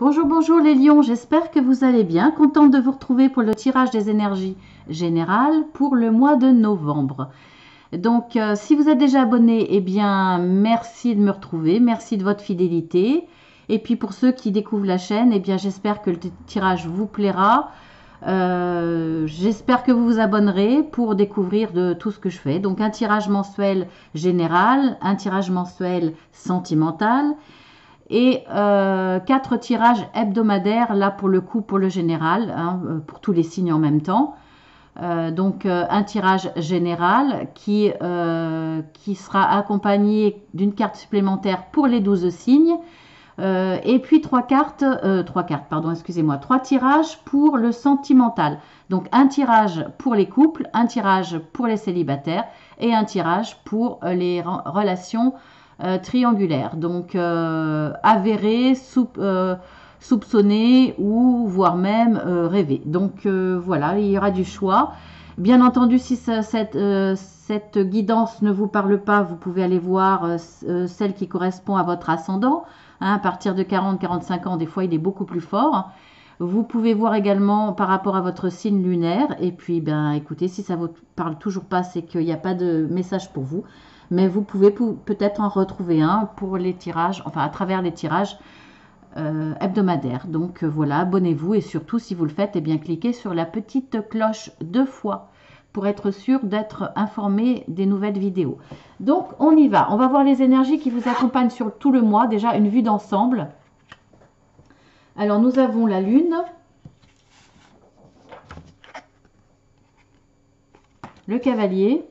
Bonjour, bonjour les lions, j'espère que vous allez bien. Contente de vous retrouver pour le tirage des énergies générales pour le mois de novembre. Donc, si vous êtes déjà abonné, eh bien, merci de me retrouver, merci de votre fidélité. Et puis pour ceux qui découvrent la chaîne, eh bien, j'espère que le tirage vous plaira. J'espère que vous vous abonnerez pour découvrir de tout ce que je fais. Donc, un tirage mensuel général, un tirage mensuel sentimental et 4 tirages hebdomadaires, là pour le coup, pour le général, hein, pour tous les signes en même temps. Donc un tirage général qui sera accompagné d'une carte supplémentaire pour les 12 signes. Et puis trois tirages pour le sentimental. Donc un tirage pour les couples, un tirage pour les célibataires et un tirage pour les relations triangulaires. Donc avéré, soupçonner ou voire même rêver. Donc voilà, il y aura du choix. Bien entendu, si cette guidance ne vous parle pas, vous pouvez aller voir celle qui correspond à votre ascendant. Hein, à partir de 40-45 ans, des fois, il est beaucoup plus fort. Vous pouvez voir également par rapport à votre signe lunaire. Et puis, ben, écoutez, si ça ne vous parle toujours pas, c'est qu'il n'y a pas de message pour vous. Mais vous pouvez peut-être en retrouver un pour les tirages, enfin à travers les tirages hebdomadaires. Donc voilà, abonnez-vous et surtout si vous le faites, eh bien cliquez sur la petite cloche 2 fois pour être sûr d'être informé des nouvelles vidéos. Donc on y va, on va voir les énergies qui vous accompagnent sur tout le mois, déjà une vue d'ensemble. Alors nous avons la lune, le cavalier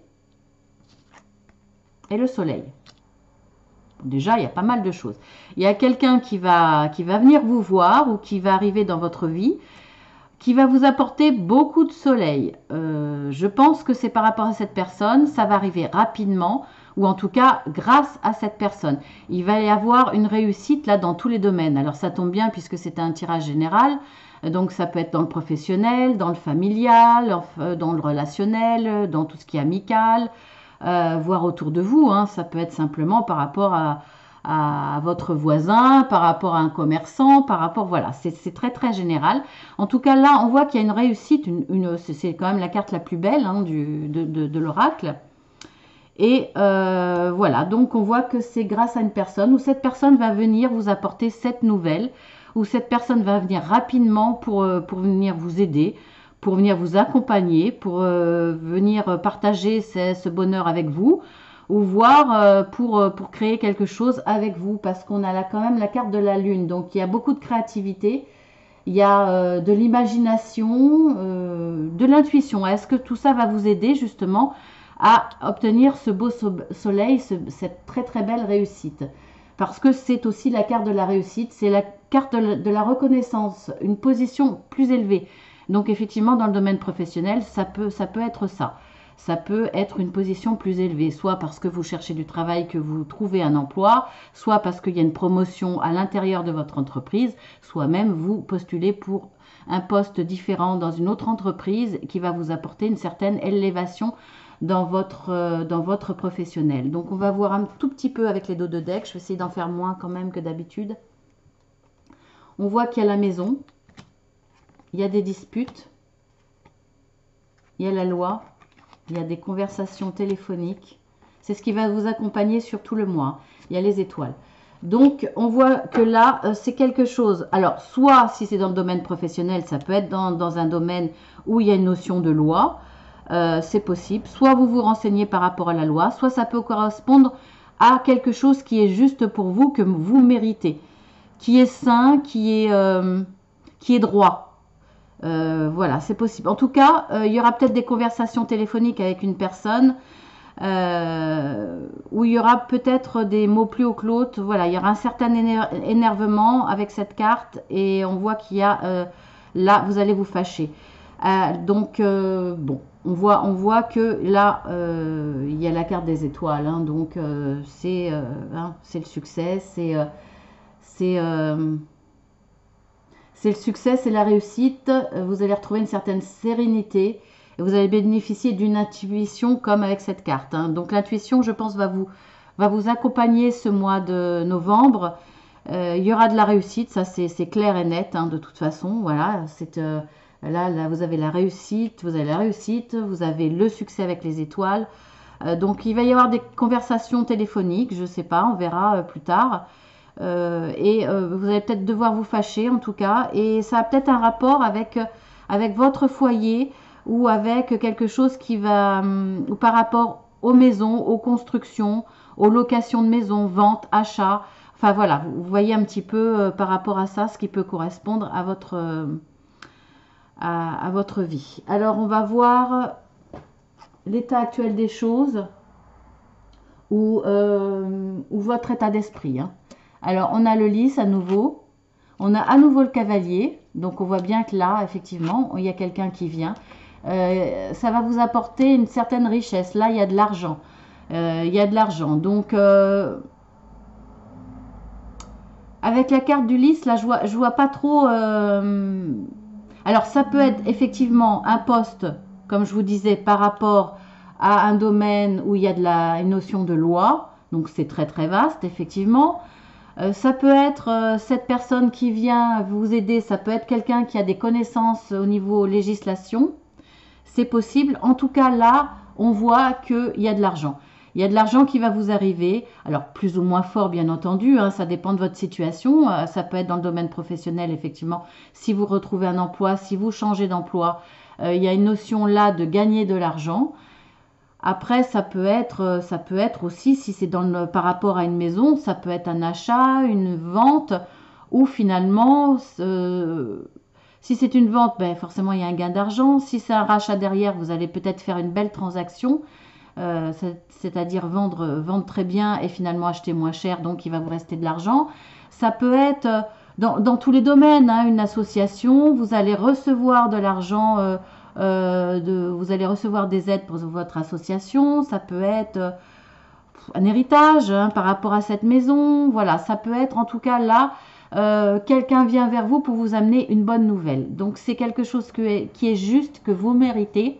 et le soleil. Déjà, il y a pas mal de choses. Il y a quelqu'un qui va venir vous voir ou qui va arriver dans votre vie, qui va vous apporter beaucoup de soleil. Je pense que c'est par rapport à cette personne, ça va arriver rapidement, ou en tout cas grâce à cette personne. Il va y avoir une réussite là dans tous les domaines. Alors ça tombe bien puisque c'est un tirage général, donc ça peut être dans le professionnel, dans le familial, dans le relationnel, dans tout ce qui est amical, voire autour de vous. Hein. Ça peut être simplement par rapport à votre voisin, par rapport à un commerçant, par rapport, voilà, c'est très très général. En tout cas là, on voit qu'il y a une réussite, c'est quand même la carte la plus belle hein, de l'oracle. Et voilà, donc on voit que c'est grâce à une personne, ou cette personne va venir vous apporter cette nouvelle, ou cette personne va venir rapidement pour venir vous aider, pour venir vous accompagner, pour venir partager ce bonheur avec vous, ou voir pour créer quelque chose avec vous, parce qu'on a là quand même la carte de la lune, donc il y a beaucoup de créativité, il y a de l'imagination, de l'intuition. Est-ce que tout ça va vous aider justement à obtenir ce beau soleil, cette très très belle réussite? Parce que c'est aussi la carte de la réussite, c'est la carte de la reconnaissance, une position plus élevée. Donc effectivement, dans le domaine professionnel, ça peut être ça. Ça peut être une position plus élevée, soit parce que vous cherchez du travail, que vous trouvez un emploi, soit parce qu'il y a une promotion à l'intérieur de votre entreprise, soit même vous postulez pour un poste différent dans une autre entreprise qui va vous apporter une certaine élévation dans votre professionnel. Donc on va voir un tout petit peu avec les dos de deck. Je vais essayer d'en faire moins quand même que d'habitude. On voit qu'il y a la maison, il y a des disputes, il y a la loi, il y a des conversations téléphoniques. C'est ce qui va vous accompagner sur tout le mois. Il y a les étoiles. Donc, on voit que là, c'est quelque chose. Alors, soit si c'est dans le domaine professionnel, ça peut être dans un domaine où il y a une notion de loi. C'est possible. Soit vous vous renseignez par rapport à la loi, soit ça peut correspondre à quelque chose qui est juste pour vous, que vous méritez, qui est sain, qui est droit. Voilà, c'est possible. En tout cas, il y aura peut-être des conversations téléphoniques avec une personne où il y aura peut-être des mots plus haut que l'autre. Voilà, il y aura un certain énervement avec cette carte et on voit qu'il y a là, vous allez vous fâcher. Donc, bon, on voit que là, il y a la carte des étoiles. Hein, donc, c'est le succès, c'est le succès, c'est la réussite. Vous allez retrouver une certaine sérénité et vous allez bénéficier d'une intuition comme avec cette carte. Hein. Donc l'intuition, je pense, va vous accompagner ce mois de novembre. Il y aura de la réussite, ça c'est clair et net, hein, de toute façon. Voilà, là, vous avez la réussite, vous avez le succès avec les étoiles. Donc il va y avoir des conversations téléphoniques, je sais pas, on verra plus tard. Vous allez peut-être devoir vous fâcher en tout cas. Et ça a peut-être un rapport avec votre foyer ou avec quelque chose qui va, ou par rapport aux maisons, aux constructions, aux locations de maisons, ventes, achats. Enfin voilà, vous voyez un petit peu par rapport à ça ce qui peut correspondre à votre vie. Alors on va voir l'état actuel des choses ou votre état d'esprit. Hein. Alors on a le lys à nouveau, on a à nouveau le cavalier, donc on voit bien que là effectivement il y a quelqu'un qui vient. Ça va vous apporter une certaine richesse. Là il y a de l'argent. Il y a de l'argent. Donc avec la carte du lys, là je vois pas trop. Alors ça peut être effectivement un poste, comme je vous disais, par rapport à un domaine où il y a une notion de loi. Donc c'est très très vaste effectivement. Ça peut être cette personne qui vient vous aider, ça peut être quelqu'un qui a des connaissances au niveau législation. C'est possible. En tout cas, là, on voit qu'il y a de l'argent. Il y a de l'argent qui va vous arriver. Alors, plus ou moins fort, bien entendu. Hein, ça dépend de votre situation. Ça peut être dans le domaine professionnel, effectivement. Si vous retrouvez un emploi, si vous changez d'emploi, il y a une notion là de gagner de l'argent. Après, ça peut être aussi, si c'est par rapport à une maison, ça peut être un achat, une vente, ou finalement, si c'est une vente, ben forcément il y a un gain d'argent. Si c'est un rachat derrière, vous allez peut-être faire une belle transaction, c'est-à-dire vendre très bien et finalement acheter moins cher, donc il va vous rester de l'argent. Ça peut être dans tous les domaines, hein, une association, vous allez recevoir de l'argent. Vous allez recevoir des aides pour votre association, ça peut être un héritage hein, par rapport à cette maison, voilà, ça peut être en tout cas là, quelqu'un vient vers vous pour vous amener une bonne nouvelle. Donc c'est quelque chose qui est juste, que vous méritez,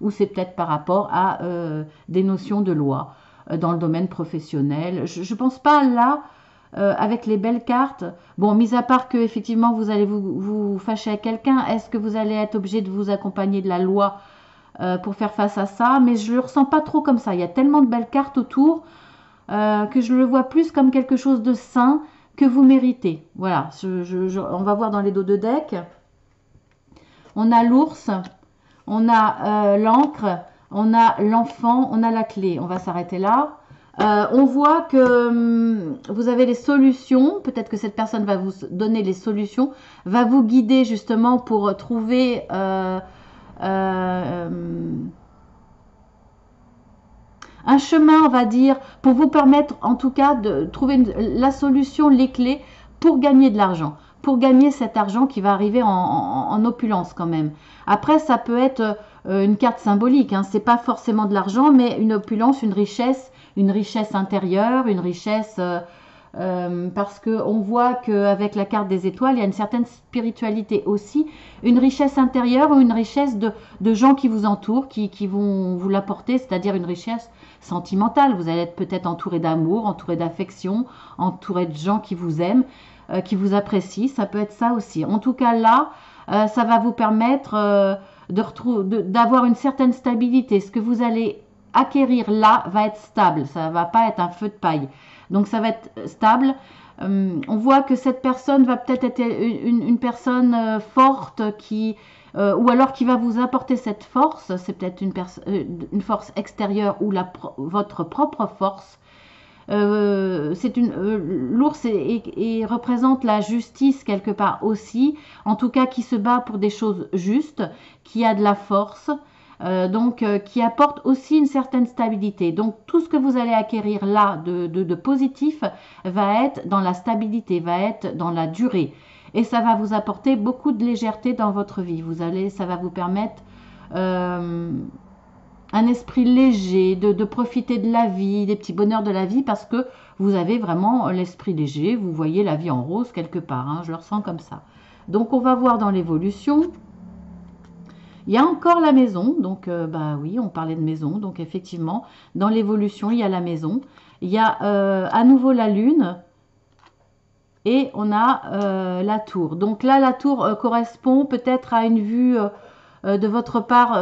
ou c'est peut-être par rapport à des notions de loi dans le domaine professionnel. Je ne pense pas là avec les belles cartes. Bon, mis à part que effectivement vous allez vous fâcher avec quelqu'un, est-ce que vous allez être obligé de vous accompagner de la loi pour faire face à ça? Mais je le ressens pas trop comme ça. Il y a tellement de belles cartes autour que je le vois plus comme quelque chose de sain que vous méritez. Voilà, on va voir dans les dos de deck. On a l'ours, on a l'encre, on a l'enfant, on a la clé. On va s'arrêter là. On voit que vous avez les solutions. Peut-être que cette personne va vous donner les solutions, va vous guider justement pour trouver un chemin, on va dire, pour vous permettre en tout cas de trouver la solution, les clés pour gagner de l'argent. Pour gagner cet argent qui va arriver en opulence quand même. Après, ça peut être une carte symbolique. Hein. C'est pas forcément de l'argent, mais une opulence, une richesse intérieure, une richesse parce qu'on voit qu'avec la carte des étoiles, il y a une certaine spiritualité aussi, une richesse intérieure ou une richesse de gens qui vous entourent, qui vont vous l'apporter, c'est-à-dire une richesse sentimentale. Vous allez être peut-être entouré d'amour, entouré d'affection, entouré de gens qui vous aiment, qui vous apprécient. Ça peut être ça aussi. En tout cas, là, ça va vous permettre d'avoir une certaine stabilité. Ce que vous allez acquérir là va être stable, ça va pas être un feu de paille. Donc ça va être stable. On voit que cette personne va peut-être être une personne forte ou alors qui va vous apporter cette force. C'est peut-être une force extérieure ou votre propre force. L'ours représente la justice quelque part aussi, en tout cas qui se bat pour des choses justes, qui a de la force, qui apporte aussi une certaine stabilité. Donc tout ce que vous allez acquérir là de positif va être dans la stabilité, va être dans la durée. Et ça va vous apporter beaucoup de légèreté dans votre vie. Ça va vous permettre un esprit léger, de profiter de la vie, des petits bonheurs de la vie, parce que vous avez vraiment l'esprit léger, vous voyez la vie en rose quelque part, hein, je le ressens comme ça. Donc on va voir dans l'évolution. Il y a encore la maison, donc bah oui, on parlait de maison, donc effectivement, dans l'évolution, il y a la maison. Il y a à nouveau la lune. et on a la tour. Donc là, la tour correspond peut-être à une vue de votre part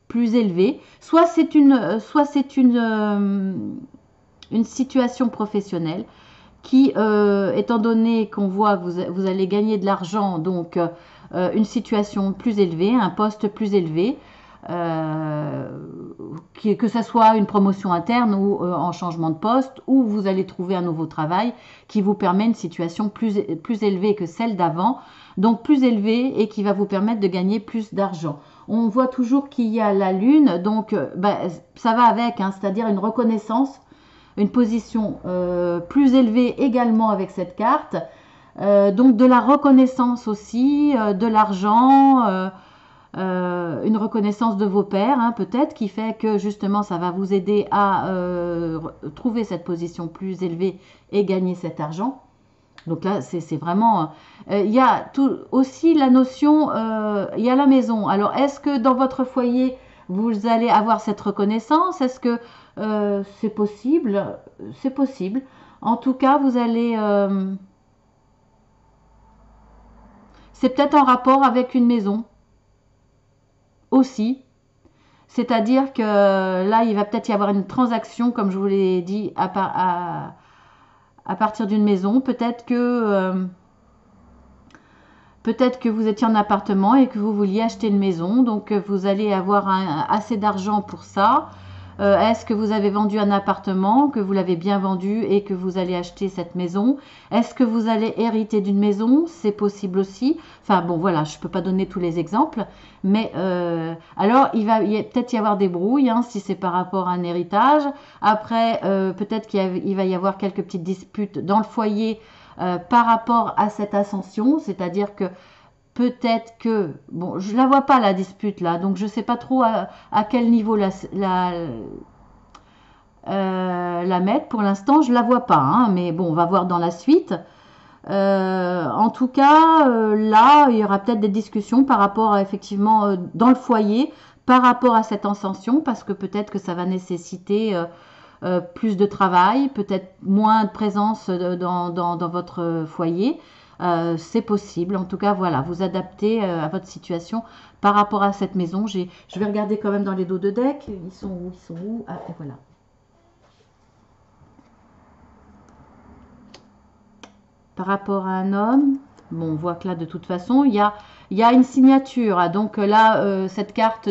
plus élevée. Soit c'est une situation professionnelle qui, étant donné qu'on voit que vous allez gagner de l'argent, donc une situation plus élevée, un poste plus élevé, que ça soit une promotion interne ou en changement de poste, ou vous allez trouver un nouveau travail qui vous permet une situation plus élevée que celle d'avant, donc plus élevée et qui va vous permettre de gagner plus d'argent. On voit toujours qu'il y a la lune, donc ça va avec, hein, c'est-à-dire une reconnaissance, une position plus élevée également avec cette carte. Donc de la reconnaissance aussi, de l'argent, une reconnaissance de vos pairs, hein, peut-être, qui fait que justement ça va vous aider à trouver cette position plus élevée et gagner cet argent. Donc là, c'est vraiment... Il y a aussi la notion, il y a la maison. Alors, est-ce que dans votre foyer, vous allez avoir cette reconnaissance? Est-ce que c'est possible? C'est possible. En tout cas, vous allez... c'est peut-être en rapport avec une maison aussi. C'est-à-dire que là, il va peut-être y avoir une transaction, comme je vous l'ai dit, à partir d'une maison. Peut-être que vous étiez en appartement et que vous vouliez acheter une maison, donc vous allez avoir assez d'argent pour ça. Est-ce que vous avez vendu un appartement, que vous l'avez bien vendu et que vous allez acheter cette maison? Est-ce que vous allez hériter d'une maison? C'est possible aussi. Enfin bon, voilà, je ne peux pas donner tous les exemples, mais alors il va peut-être y avoir des brouilles, hein, si c'est par rapport à un héritage. Après, peut-être qu'il va y avoir quelques petites disputes dans le foyer par rapport à cette ascension, c'est-à-dire que peut-être que, bon, je la vois pas la dispute là, donc je sais pas trop à quel niveau la mettre. Pour l'instant, je la vois pas, hein, mais bon, on va voir dans la suite. En tout cas, là, il y aura peut-être des discussions par rapport à, effectivement, dans le foyer, par rapport à cette ascension, parce que peut-être que ça va nécessiter plus de travail, peut-être moins de présence dans votre foyer. C'est possible. En tout cas, voilà, vous adaptez à votre situation par rapport à cette maison. Je vais regarder quand même dans les dos de deck. Ils sont où? Ils sont où? Ah, et voilà. Par rapport à un homme, bon, on voit que là, de toute façon, il y a une signature. Ah, donc là, cette carte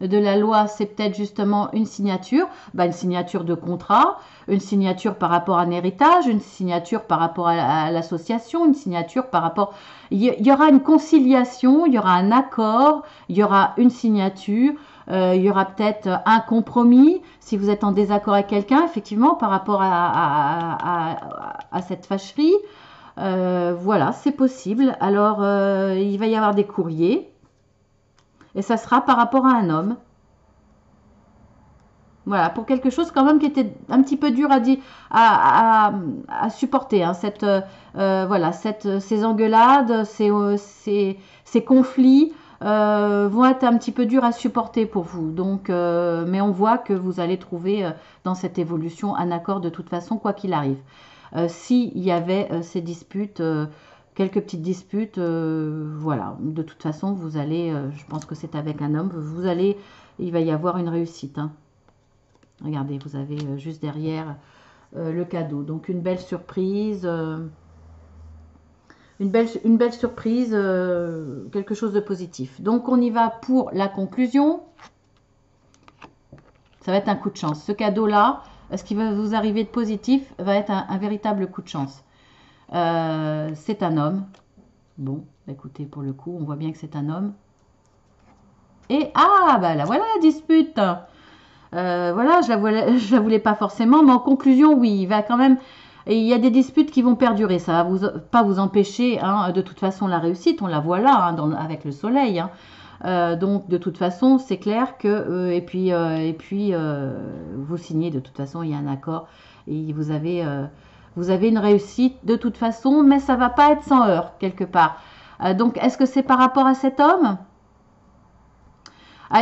de la loi, c'est peut-être justement une signature. Une signature de contrat, une signature par rapport à un héritage, une signature par rapport à l'association, une signature par rapport... Il y aura une conciliation, il y aura un accord, il y aura une signature, il y aura peut-être un compromis si vous êtes en désaccord avec quelqu'un, effectivement, par rapport à cette fâcherie. Voilà, c'est possible. Alors, il va y avoir des courriers. Et ça sera par rapport à un homme. Voilà, pour quelque chose quand même qui était un petit peu dur à supporter. Hein, voilà, ces engueulades, ces conflits vont être un petit peu durs à supporter pour vous. Donc, mais on voit que vous allez trouver dans cette évolution un accord de toute façon, quoi qu'il arrive. S'il y avait ces disputes... quelques petites disputes, voilà. De toute façon, vous allez, je pense que c'est avec un homme, il va y avoir une réussite. Hein. Regardez, vous avez juste derrière le cadeau. Donc une belle surprise, une belle surprise, quelque chose de positif. Donc on y va pour la conclusion. Ça va être un coup de chance. Ce cadeau-là, ce qui va vous arriver de positif, va être un véritable coup de chance. C'est un homme. Bon, écoutez, pour le coup, on voit bien que c'est un homme. Et, là, voilà la dispute. Voilà, je la voulais pas forcément, mais en conclusion, oui, il va quand même... Et il y a des disputes qui vont perdurer. Ça va pas vous empêcher, hein, de toute façon, la réussite. On la voit là, hein, avec le soleil. Hein. Donc, de toute façon, c'est clair que... et puis, vous signez, de toute façon, il y a un accord. Et vous avez une réussite de toute façon, mais ça va pas être sans heurts, quelque part. Donc, est-ce que c'est par rapport à cet homme?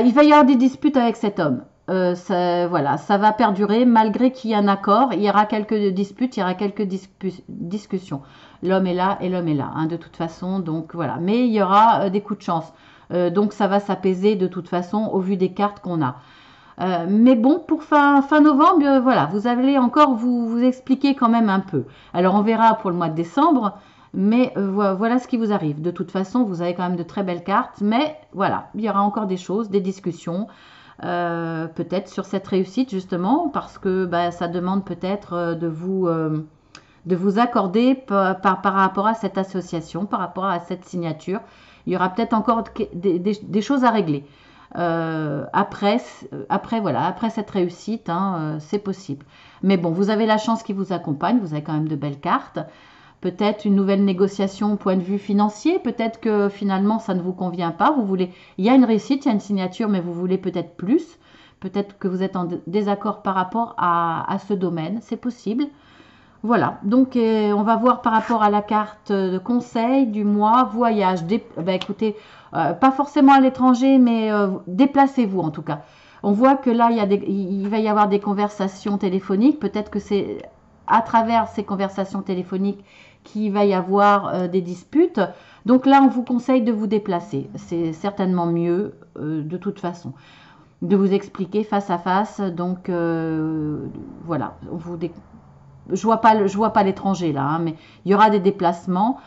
Il va y avoir des disputes avec cet homme. voilà, ça va perdurer malgré qu'il y ait un accord. Il y aura quelques disputes, il y aura quelques discussions. L'homme est là et l'homme est là, hein, de toute façon. Donc voilà, mais il y aura des coups de chance. Donc ça va s'apaiser de toute façon au vu des cartes qu'on a. Mais bon, pour fin novembre, voilà, vous allez encore vous expliquer quand même un peu. Alors on verra pour le mois de décembre, mais voilà ce qui vous arrive. De toute façon, vous avez quand même de très belles cartes, mais voilà, il y aura encore des choses, des discussions, peut-être sur cette réussite justement, parce que bah, ça demande peut-être de vous accorder par rapport à cette association, par rapport à cette signature. Il y aura peut-être encore des choses à régler. Voilà, après cette réussite, hein, c'est possible. Mais bon, vous avez la chance qui vous accompagne, vous avez quand même de belles cartes. Peut-être une nouvelle négociation au point de vue financier, peut-être que finalement ça ne vous convient pas. Vous voulez, il y a une réussite, il y a une signature, mais vous voulez peut-être plus. Peut-être que vous êtes en désaccord par rapport à ce domaine, c'est possible. Voilà, donc on va voir par rapport à la carte de conseil du mois, voyage. Ben, écoutez, pas forcément à l'étranger, mais déplacez-vous en tout cas. On voit que là, il va y avoir des conversations téléphoniques. Peut-être que c'est à travers ces conversations téléphoniques qu'il va y avoir des disputes. Donc là, on vous conseille de vous déplacer. C'est certainement mieux de toute façon de vous expliquer face à face. Donc voilà, je vois pas l'étranger là, hein, mais il y aura des déplacements,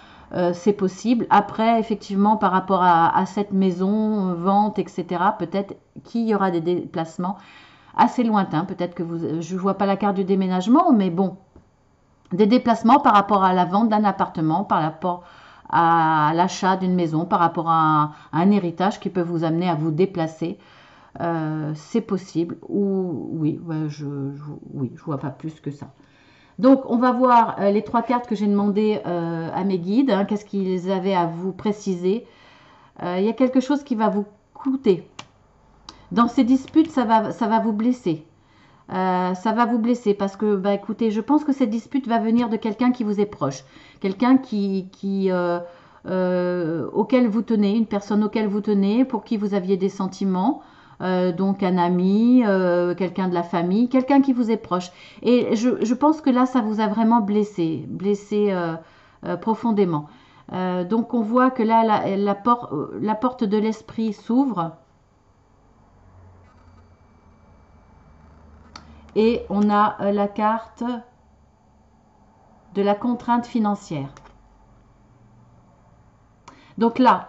c'est possible. Après, effectivement, par rapport à cette maison, vente, etc., peut-être qu'il y aura des déplacements assez lointains. Peut-être que je vois pas la carte du déménagement, mais bon, des déplacements par rapport à la vente d'un appartement, par rapport à l'achat d'une maison, par rapport à un héritage qui peut vous amener à vous déplacer. C'est possible. Ou oui, ouais, oui, je vois pas plus que ça. Donc, on va voir les trois cartes que j'ai demandé à mes guides. Hein, qu'est-ce qu'ils avaient à vous préciser? Il y a quelque chose qui va vous coûter. Dans ces disputes, ça va vous blesser. Ça va vous blesser parce que, bah, écoutez, je pense que cette dispute va venir de quelqu'un qui vous est proche. Quelqu'un auquel vous tenez, une personne auquel vous tenez, pour qui vous aviez des sentiments. Donc un ami, quelqu'un de la famille, quelqu'un qui vous est proche. Et je pense que là, ça vous a vraiment blessé profondément. Donc on voit que là, la porte de l'esprit s'ouvre. Et on a la carte de la contrainte financière. Donc là,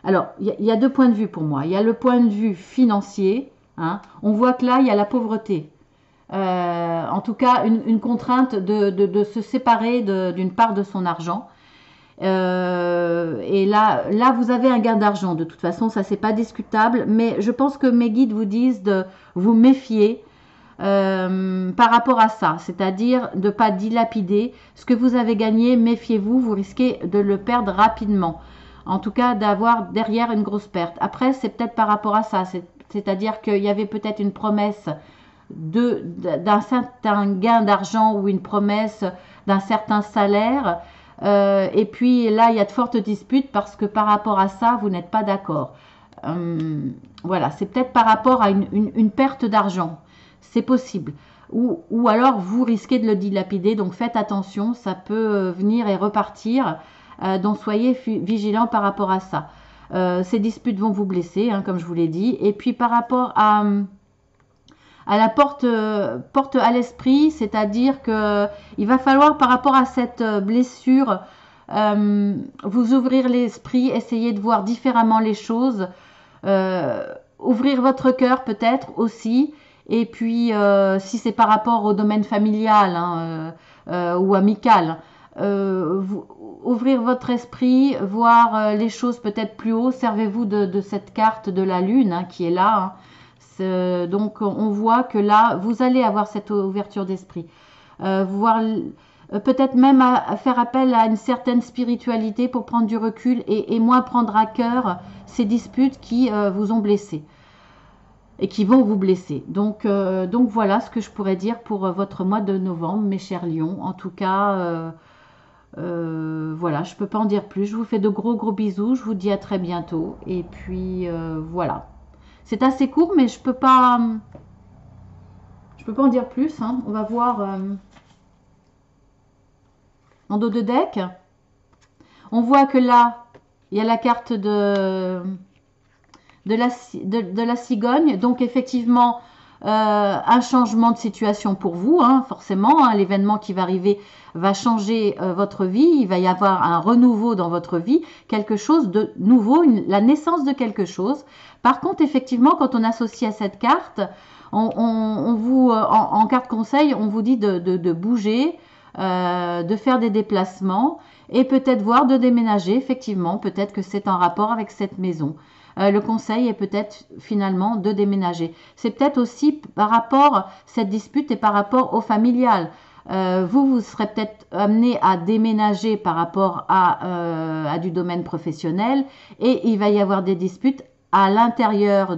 alors, il y a deux points de vue pour moi. Il y a le point de vue financier. Hein. On voit que là, il y a la pauvreté. En tout cas, une contrainte de se séparer d'une part de son argent. Et là, vous avez un gain d'argent. De toute façon, ça, c'est pas discutable. Mais je pense que mes guides vous disent de vous méfier par rapport à ça. C'est-à-dire de ne pas dilapider ce que vous avez gagné. Méfiez-vous, vous risquez de le perdre rapidement. En tout cas, d'avoir derrière une grosse perte. Après, c'est peut-être par rapport à ça. C'est-à-dire qu'il y avait peut-être une promesse d'un certain gain d'argent ou une promesse d'un certain salaire. Et puis là, il y a de fortes disputes parce que par rapport à ça, vous n'êtes pas d'accord. Voilà, c'est peut-être par rapport à une perte d'argent. C'est possible. Ou alors, vous risquez de le dilapider. Donc, faites attention. Ça peut venir et repartir. Donc soyez vigilants par rapport à ça. Ces disputes vont vous blesser, hein, comme je vous l'ai dit. Et puis par rapport à la porte à l'esprit, c'est-à-dire que il va falloir par rapport à cette blessure vous ouvrir l'esprit, essayer de voir différemment les choses, ouvrir votre cœur peut-être aussi. Et puis si c'est par rapport au domaine familial hein, ou amical. Ouvrir votre esprit, voir les choses peut-être plus haut. Servez-vous de cette carte de la lune hein, qui est là. Hein. Donc on voit que là, vous allez avoir cette ouverture d'esprit. Voir peut-être même à faire appel à une certaine spiritualité pour prendre du recul et moins prendre à cœur ces disputes qui vous ont blessé et qui vont vous blesser. Donc voilà ce que je pourrais dire pour votre mois de novembre, mes chers lions. En tout cas... voilà, je peux pas en dire plus. Je vous fais de gros bisous. Je vous dis à très bientôt. Et puis voilà. C'est assez court, mais je peux pas en dire plus. Hein. On va voir en dos de deck. On voit que là, il y a la carte de la cigogne. Donc effectivement, un changement de situation pour vous, hein, forcément. Hein, l'événement qui va arriver va changer votre vie. Il va y avoir un renouveau dans votre vie, quelque chose de nouveau, la naissance de quelque chose. Par contre, effectivement, quand on associe à cette carte, en carte conseil, on vous dit de bouger, de faire des déplacements et peut-être voir de déménager. Effectivement, peut-être que c'est en rapport avec cette maison. Le conseil est peut-être finalement de déménager. C'est peut-être aussi par rapport, cette dispute est par rapport au familial. Vous serez peut-être amené à déménager par rapport à du domaine professionnel et il va y avoir des disputes à l'intérieur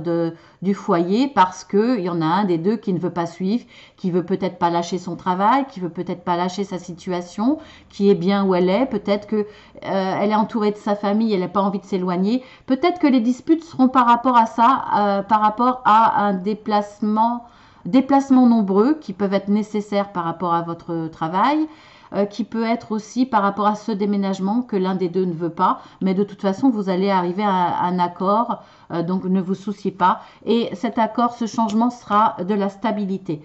du foyer parce qu'il y en a un des deux qui ne veut pas suivre, qui veut peut-être pas lâcher son travail, qui veut peut-être pas lâcher sa situation, qui est bien où elle est, peut-être que elle est entourée de sa famille, elle n'a pas envie de s'éloigner, peut-être que les disputes seront par rapport à ça, par rapport à un déplacements nombreux qui peuvent être nécessaires par rapport à votre travail, qui peut être aussi par rapport à ce déménagement que l'un des deux ne veut pas, mais de toute façon vous allez arriver à un accord, donc ne vous souciez pas, et cet accord, ce changement sera de la stabilité.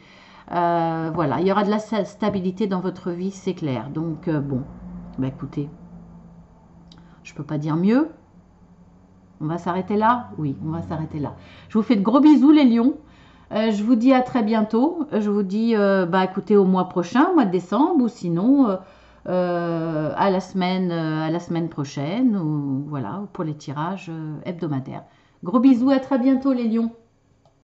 Voilà, il y aura de la stabilité dans votre vie, c'est clair. Donc bon, bah écoutez, je peux pas dire mieux. On va s'arrêter là? Oui, on va s'arrêter là. Je vous fais de gros bisous les lions. Je vous dis à très bientôt. Je vous dis, bah écoutez, au mois prochain, mois de décembre, ou sinon à la semaine prochaine, ou voilà, pour les tirages hebdomadaires. Gros bisous, à très bientôt les lions.